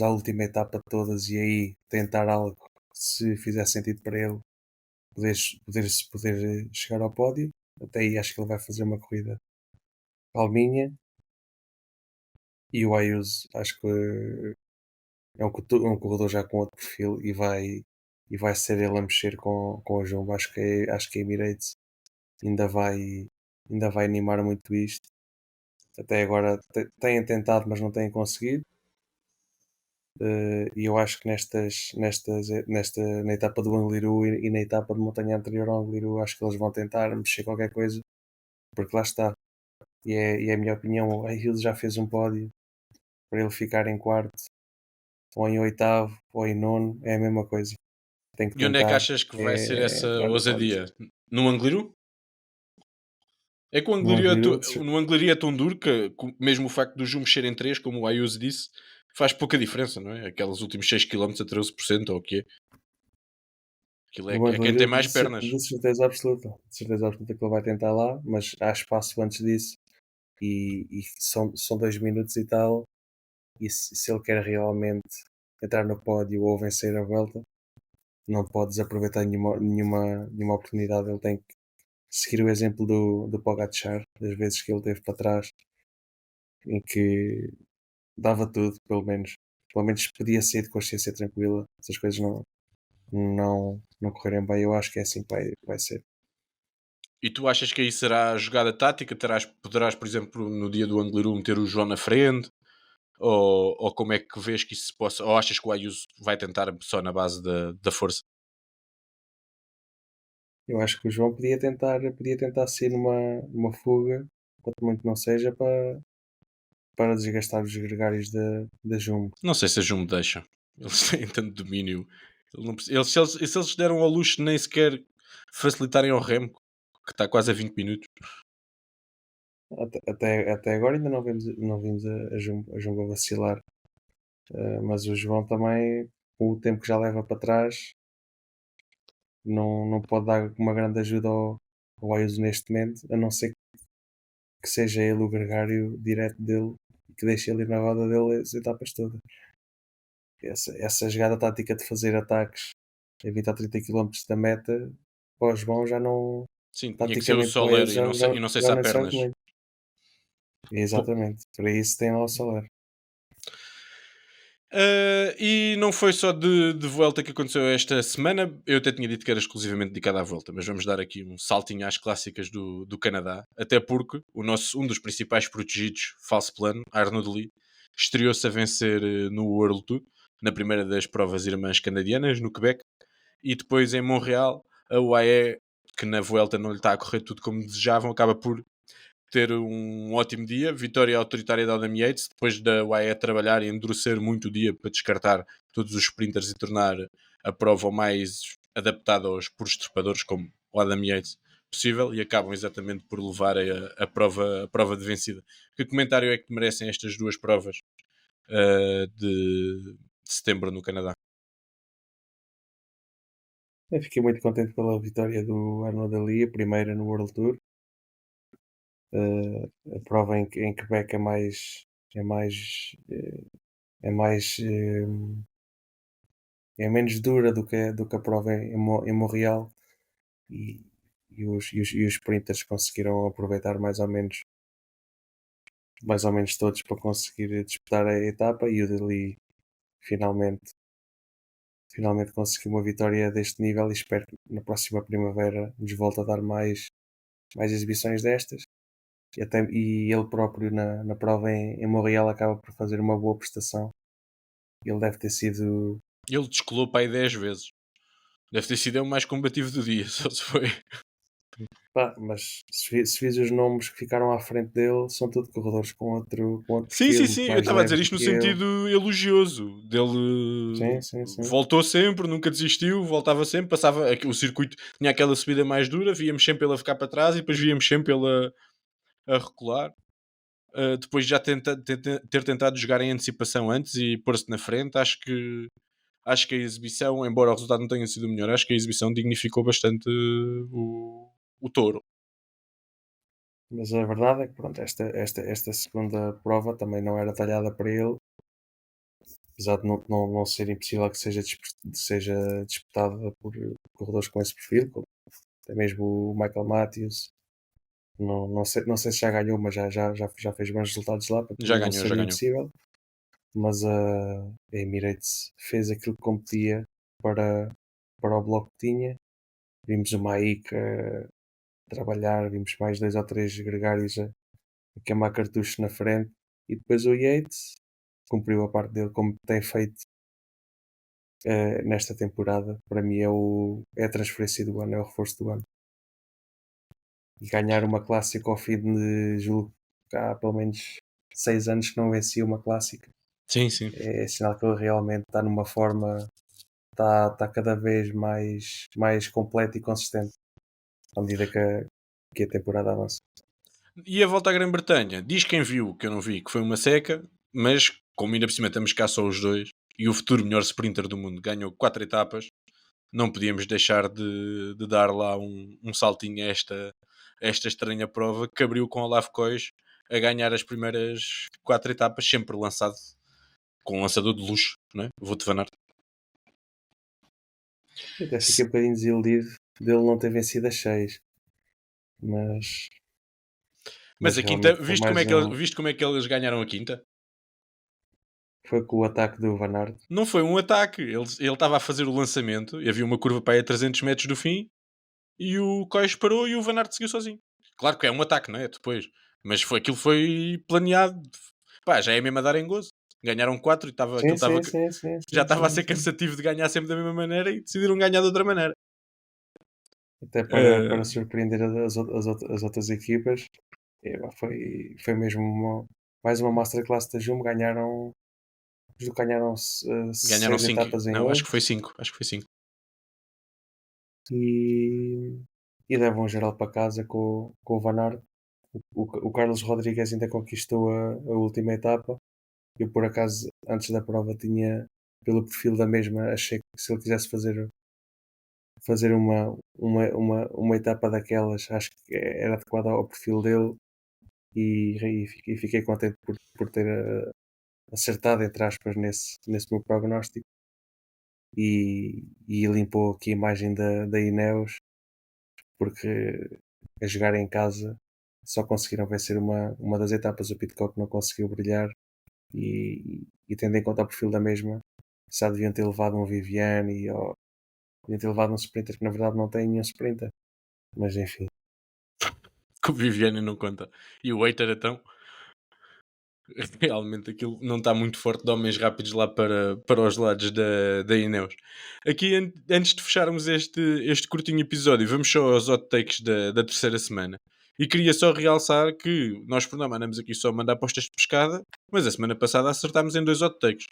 B: à última etapa de todas e aí tentar algo que se fizer sentido para ele poder chegar ao pódio. Até aí acho que ele vai fazer uma corrida calminha. E o Ayuso acho que é um corredor já com outro perfil e vai ser ele a mexer com a Jumbo. Acho que a Emirates ainda vai animar muito isto. Até agora têm tentado, mas não têm conseguido. E eu acho que na etapa do Angliru e na etapa de montanha anterior ao Angliru, acho que eles vão tentar mexer qualquer coisa, porque lá está. E é a minha opinião, o Hills já fez um pódio para ele ficar em quarto, ou em oitavo, ou em nono, é a mesma coisa. Tem que
A: E onde é que
B: tentar
A: achas que vai ser essa
B: entrar no pódio.
A: ousadia? No Angliru? É que
B: No Angliru,
A: no Angliru é tão duro que mesmo o facto do Jumbo serem 3, como o Ayuso disse, faz pouca diferença, não é? Aqueles últimos 6 km a 13% ou o quê? Aquilo
B: no
A: é quem tem
B: Angliru
A: mais pernas.
B: de certeza absoluta que ele vai tentar lá, mas há espaço antes disso e são 2 minutos e tal. E se ele quer realmente entrar no pódio ou vencer a volta, não pode desaproveitar nenhuma oportunidade. Ele tem que seguir o exemplo do Pogacar, das vezes que ele teve para trás, em que dava tudo, pelo menos. Pelo menos podia sair de consciência tranquila. Se as coisas não correrem bem, eu acho que é assim que vai ser.
A: E tu achas que aí será a jogada tática? Poderás, por exemplo, no dia do Angliru meter o João na frente? Ou como é que vês que isso se possa... Ou achas que o Ayuso vai tentar só na base da força?
B: Eu acho que o João podia tentar sair numa fuga, quanto muito não seja, para desgastar os gregários da Jumbo.
A: Não sei se a Jumbo deixa. Eles têm tanto domínio. Se eles deram ao luxo de nem sequer facilitarem ao Remo, que está quase a 20 minutos.
B: Até agora ainda não vimos a Jumbo vacilar. Mas o João também, com o tempo que já leva para trás, não pode dar uma grande ajuda ao Ayuso neste momento, a não ser que seja ele o gregário direto dele e que deixe ele ir na roda dele as etapas todas. Essa jogada tática de fazer ataques a 20 ou 30 km da meta, para o João já não,
A: Sim, tinha que ser o
B: taticamente para
A: Soler
B: ele
A: e
B: já,
A: não sei,
B: já,
A: e não sei se
B: já
A: há
B: não serve
A: pernas.
B: muito. Exatamente, para isso tem lá o Soler.
A: E não foi só de volta que aconteceu esta semana. Eu até tinha dito que era exclusivamente dedicado à volta, mas vamos dar aqui um saltinho às clássicas do Canadá. Até porque um dos principais protegidos, falso plano, Arnaud Lee, estreou-se a vencer no World Tour, na primeira das provas irmãs canadianas, no Quebec, e depois em Montreal, a UAE, que na Vuelta não lhe está a correr tudo como desejavam, acaba por ter um ótimo dia, vitória autoritária da Adam Yates, depois da UAE trabalhar e endurecer muito o dia para descartar todos os sprinters e tornar a prova o mais adaptada aos puros trepadores, como o Adam Yates, possível, e acabam exatamente por levar a prova de vencida. Que comentário é que merecem estas duas provas de setembro no Canadá?
B: Eu fiquei muito contente pela vitória do Arnaud Delis, a primeira no World Tour. A prova em Quebec é mais, eh, é mais, é menos dura do que a prova em Montreal e, e os sprinters conseguiram aproveitar mais ou menos todos para conseguir disputar a etapa e o Deli finalmente, finalmente conseguiu uma vitória deste nível e espero que na próxima primavera nos volte a dar mais exibições destas. E ele próprio na prova em Montreal acaba por fazer uma boa prestação. Ele deve ter sido.
A: Ele descolou para aí 10 vezes. Deve ter sido o mais combativo do dia, só se foi.
B: Pá, mas se vis os nomes que ficaram à frente dele, são tudo corredores com outro
A: Sim, sim,
B: perfil,
A: sim.
B: muito
A: Eu
B: mais
A: estava a dizer
B: leves do
A: isto no
B: que ele.
A: sentido elogioso.
B: Sim,
A: Dele
B: sim, sim.
A: voltou sempre, nunca desistiu, voltava sempre, passava. O circuito tinha aquela subida mais dura, víamos sempre ele a ficar para trás e depois víamos sempre ele a recular. Depois já ter tentado jogar em antecipação antes e pôr-se na frente, acho que a exibição, embora o resultado não tenha sido o melhor, acho que a exibição dignificou bastante o touro.
B: Mas a verdade é que pronto, esta segunda prova também não era talhada para ele, apesar de não ser impossível que seja disputada por corredores com esse perfil, como até mesmo o Michael Matthews. Não sei se já ganhou, mas já fez bons resultados lá, portanto
A: Já
B: também não
A: ganhou, já
B: seria
A: ganhou.
B: impossível. Mas a Emirates fez aquilo que competia para, para o bloco que tinha. Vimos o Maíca trabalhar, vimos mais dois ou três gregários a queimar cartuchos na frente e depois o Yates cumpriu a parte dele como tem feito nesta temporada. Para mim é a transferência do ano, é o reforço do ano. E ganhar uma clássica ao fim de julgo que há pelo menos 6 anos que não vencia uma clássica.
A: Sim, sim.
B: É sinal que ele realmente está numa forma, está cada vez mais completo e consistente à medida que a temporada avança.
A: E a volta à Grã-Bretanha? Diz quem viu, que eu não vi, que foi uma seca, mas como ainda por cima estamos cá só os dois, e o futuro melhor sprinter do mundo ganhou 4 etapas, não podíamos deixar de dar lá um saltinho a esta estranha prova que abriu com Olaf Kois a ganhar as primeiras 4 etapas, sempre lançado com um lançador de luxo, não é? Vou-te Van Aert.
B: Eu até fiquei um bocadinho desiludido dele não ter vencido as 6, mas,
A: Mas
B: mas
A: a quinta,
B: realmente foi mais um.
A: viste como é que eles ganharam a quinta?
B: Foi com o ataque do Van Aert.
A: Não foi um ataque, ele estava a fazer o lançamento e havia uma curva para aí a 300 metros do fim e o Cois parou e o Van Aert seguiu sozinho. Claro que é um ataque, não é? Depois. Mas aquilo foi planeado. Pá, já é mesmo a dar em gozo. Ganharam 4 e
B: Sim, sim, sim, sim,
A: já
B: sim,
A: estava a
B: sim,
A: ser
B: sim.
A: cansativo de ganhar sempre da mesma maneira e decidiram ganhar de outra maneira.
B: Até para
A: Eh,
B: surpreender as outras equipas. Pá, foi mesmo mais uma masterclass da Jumbo. Ganharam
A: Ganharam
B: 6
A: 5.
B: etapas em
A: Não, acho
B: 8
A: que foi 5. Acho que foi 5.
B: e, e levam geral para casa com o Van Aert. O Carlos Rodrigues ainda conquistou a última etapa. Eu, por acaso, antes da prova, pelo perfil da mesma, achei que se ele quisesse fazer uma etapa daquelas, acho que era adequada ao perfil dele e fiquei contente por ter acertado, entre aspas, nesse meu prognóstico e limpou aqui a imagem da Ineos porque a jogar em casa só conseguiram vencer uma das etapas. O Pidcock não conseguiu brilhar e tendo em conta o perfil da mesma, já deviam ter levado um Viviane ou deviam ter levado um sprinter que na verdade não tem nenhum sprinter. Mas enfim,
A: Que o Viviane não conta. E o Waiter então? Realmente aquilo não está muito forte de homens rápidos lá para os lados da Ineos. Aqui, antes de fecharmos este curtinho episódio, vamos só aos hot takes da terceira semana. E queria só realçar que nós, por norma, andamos aqui só a mandar apostas de pescada, mas a semana passada acertámos em 2 hot takes.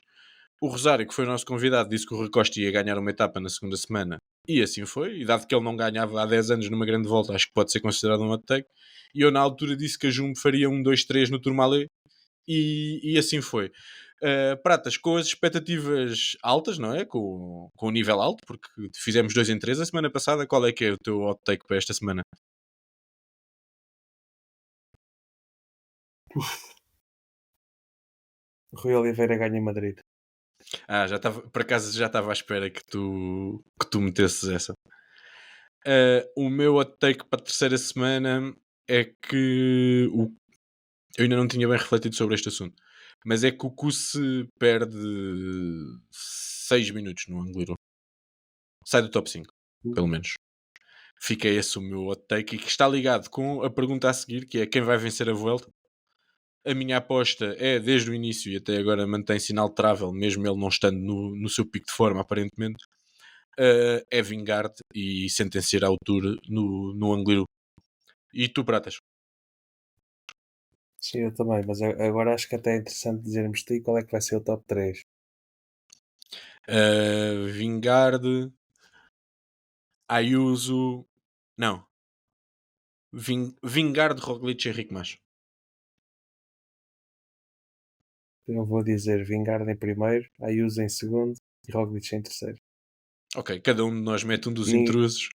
A: O Rosário, que foi o nosso convidado, disse que o Rui Costa ia ganhar uma etapa na segunda semana. E assim foi. E dado que ele não ganhava há 10 anos numa grande volta, acho que pode ser considerado um hot take. E eu, na altura, disse que a Jumbo faria um 2-3 no Tourmalet. E assim foi. Pratas, com as expectativas altas, não é? Com o nível alto, porque fizemos 2 em 3 a semana passada. Qual é que é o teu hot take para esta semana?
B: Rui Oliveira ganha em Madrid.
A: Já estava, por acaso já estava à espera que tu metesses essa. O meu hot take para a terceira semana é que eu ainda não tinha bem refletido sobre este assunto, mas é que o Kusse perde 6 minutos no Angliru. Sai do top 5, pelo menos. Fica esse o meu hot take e que está ligado com a pergunta a seguir, que é quem vai vencer a Vuelta. A minha aposta é, desde o início e até agora, mantém-se inalterável, mesmo ele não estando no seu pico de forma, aparentemente, é Vingard e sentenciar a altura no Angliru. E tu, Pratas?
B: Sim, eu também, mas agora acho que até é interessante dizermos ti qual é que vai ser o top 3.
A: Vingard, Ayuso... Não. Vingard, Roglic e Henrique Mas.
B: Eu vou dizer Vingard em primeiro, Ayuso em segundo e Roglic em terceiro.
A: Ok, cada um de nós mete um dos
B: Ni-
A: intrusos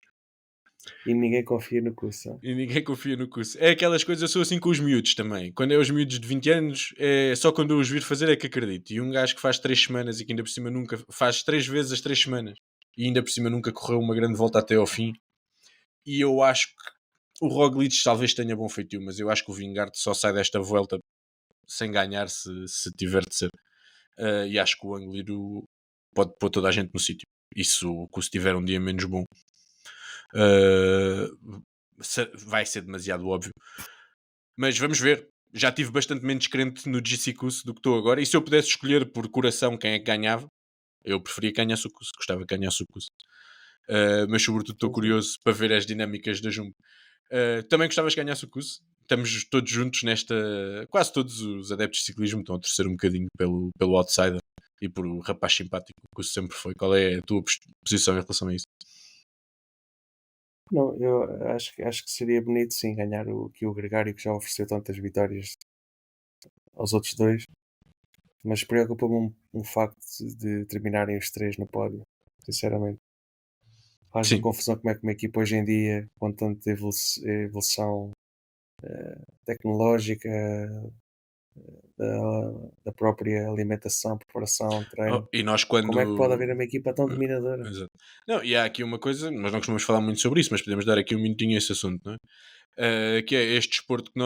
B: E ninguém confia no Kusa.
A: e ninguém confia no curso. É aquelas coisas, eu sou assim com os miúdos também. Quando é os miúdos de 20 anos, é só quando eu os vir fazer é que acredito. E um gajo que faz 3 semanas e que ainda por cima nunca faz 3 vezes as 3 semanas e ainda por cima nunca correu uma grande volta até ao fim. E eu acho que o Roglic talvez tenha bom feitio, mas eu acho que o Vingard só sai desta volta sem ganhar se tiver de ser. E acho que o Angliru pode pôr toda a gente no sítio. Isso, se tiver um dia menos bom, uh, vai ser demasiado óbvio. Mas vamos ver. Já tive bastante menos crente no GC Kuss do que estou agora. E se eu pudesse escolher por coração quem é que ganhava, eu preferia que ganhasse o Kuss. Gostava que ganhasse o Kuss. Mas sobretudo estou
B: Sim, sim.
A: curioso para ver as dinâmicas da Jumbo. Também gostavas que ganhasse o Kuss. Estamos todos juntos nesta. Quase todos os adeptos de ciclismo estão a torcer um bocadinho pelo outsider e por o rapaz simpático que o Kuss sempre foi. Qual é a tua posição em relação a isso?
B: Não, eu acho que seria bonito sim ganhar o Gregário que já ofereceu tantas vitórias aos outros dois, mas preocupa-me um facto de terminarem os três no pódio, sinceramente. Faz-me
A: Sim.
B: confusão como é que uma equipa hoje em dia, com tanta evolução tecnológica, da própria alimentação, preparação, treino,
A: E nós
B: como é que pode
A: quando.
B: haver uma equipa tão dominadora?
A: Exato. Não, e há aqui uma coisa, nós não costumamos falar muito sobre isso, mas podemos dar aqui um minutinho a esse assunto, não é? Que é este desporto que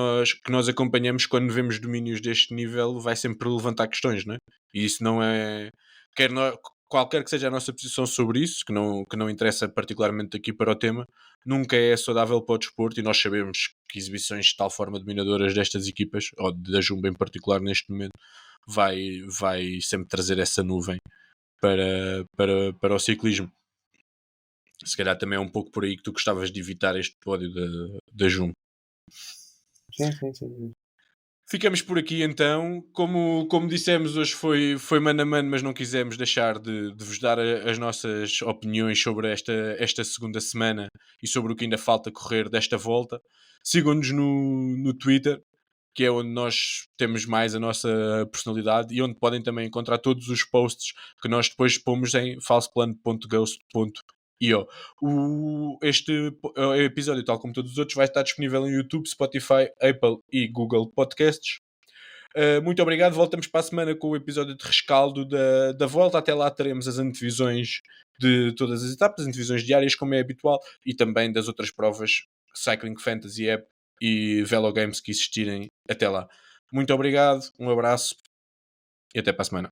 A: nós acompanhamos quando vemos domínios deste nível, vai sempre levantar questões, não é? E isso não é. Quer qualquer que seja a nossa posição sobre isso, que não interessa particularmente aqui para o tema, nunca é saudável para o desporto e nós sabemos que exibições de tal forma dominadoras destas equipas, ou da Jumbo em particular neste momento, vai sempre trazer essa nuvem para o ciclismo. Se calhar também é um pouco por aí que tu gostavas de evitar este pódio da Jumbo.
B: Sim, sim, sim, sim.
A: Ficamos por aqui então. Como dissemos, hoje foi mano a mano, mas não quisemos deixar de vos dar as nossas opiniões sobre esta segunda semana e sobre o que ainda falta correr desta volta. Sigam-nos no Twitter, que é onde nós temos mais a nossa personalidade e onde podem também encontrar todos os posts que nós depois pomos em falsoplano.ghost.io. Este episódio, tal como todos os outros, vai estar disponível em YouTube, Spotify, Apple e Google Podcasts. Muito obrigado. Voltamos para a semana com o episódio de rescaldo da volta. Até lá teremos as antevisões de todas as etapas, antevisões diárias, como é habitual, e também das outras provas Cycling Fantasy App e Velo Games que existirem até lá. Muito obrigado, um abraço e até para a semana.